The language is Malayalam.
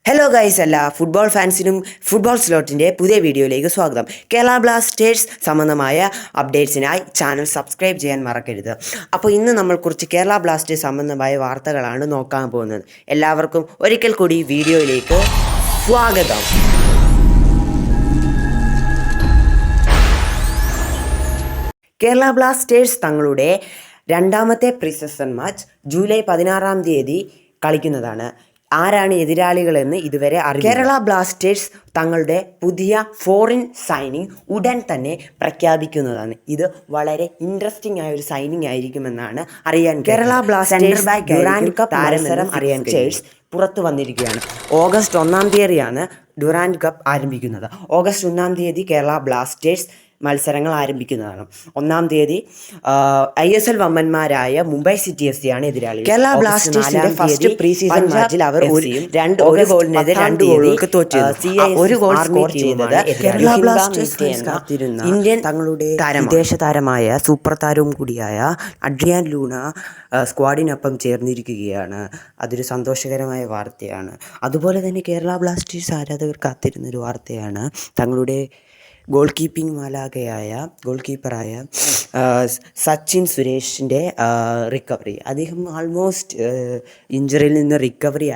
ഹലോ ഗൈസ്, എല്ലാ ഫുട്ബോൾ ഫാൻസിനും ഫുട്ബോൾ സ്ലോട്ടിൻ്റെ പുതിയ വീഡിയോയിലേക്ക് സ്വാഗതം. കേരള ബ്ലാസ്റ്റേഴ്സ് സംബന്ധമായ അപ്ഡേറ്റ്സിനായി ചാനൽ സബ്സ്ക്രൈബ് ചെയ്യാൻ മറക്കരുത്. അപ്പോൾ ഇന്ന് നമ്മൾ കുറച്ച് കേരള ബ്ലാസ്റ്റേഴ്സ് സംബന്ധമായ വാർത്തകളാണ് നോക്കാൻ പോകുന്നത്. എല്ലാവർക്കും ഒരിക്കൽ കൂടി വീഡിയോയിലേക്ക് സ്വാഗതം. കേരള ബ്ലാസ്റ്റേഴ്സ് തങ്ങളുടെ രണ്ടാമത്തെ പ്രീസീസൺ മാച്ച് ജൂലൈ 16 കളിക്കുന്നതാണ്. ആരാണ് എതിരാളികളെന്ന് ഇതുവരെ അറിയില്ല. കേരള ബ്ലാസ്റ്റേഴ്സ് തങ്ങളുടെ പുതിയ ഫോറിൻ സൈനിങ് ഉടൻ തന്നെ പ്രഖ്യാപിക്കുന്നതാണ്. ഇത് വളരെ ഇൻട്രസ്റ്റിംഗ് ആയ ഒരു സൈനിങ് ആയിരിക്കുമെന്നാണ് അറിയാൻ. കേരള ബ്ലാസ്റ്റേഴ്സ് ഡ്യൂറാൻഡ് കപ്പ് മത്സരം അറിയാൻ പുറത്തു വന്നിരിക്കുകയാണ്. ഓഗസ്റ്റ് 1 ഡ്യൂറാൻഡ് കപ്പ് ആരംഭിക്കുന്നത്. ഓഗസ്റ്റ് 1 കേരള ബ്ലാസ്റ്റേഴ്സ് മത്സരങ്ങൾ ആരംഭിക്കുന്നതാണ്. 1 ISL വമ്പന്മാരായ മുംബൈ സിറ്റി FC ആണ് എതിരാളി. കേരള ബ്ലാസ്റ്റേഴ്സിന്റെ ഫസ്റ്റ് പ്രീ സീസൺ മാച്ചിൽ അവർ ഒരു ഗോളിനെതിരെ 2 ഗോളുകൾക്ക് തോറ്റു. ഒരു ഗോൾ സ്കോർ ചെയ്തത് കേരള ബ്ലാസ്റ്റേഴ്സ് കാത്തിരുന്ന ഇന്ത്യൻ തങ്ങളുടെ വിദേശ താരമായ സൂപ്പർ താരവും കൂടിയായ അഡ്രിയാൻ ലൂണ സ്ക്വാഡിനൊപ്പം ചേർന്നിരിക്കുകയാണ്. അതൊരു സന്തോഷകരമായ വാർത്തയാണ്. അതുപോലെ തന്നെ കേരള ബ്ലാസ്റ്റേഴ്സ് ആരാധകർ കാത്തിരുന്നൊരു വാർത്തയാണ് തങ്ങളുടെ ഗോൾ കീപ്പറായ സച്ചിൻ സുരേഷിൻ്റെ റിക്കവറി. അദ്ദേഹം ആൾമോസ്റ്റ് ഇഞ്ചറിയിൽ നിന്ന് റിക്കവറി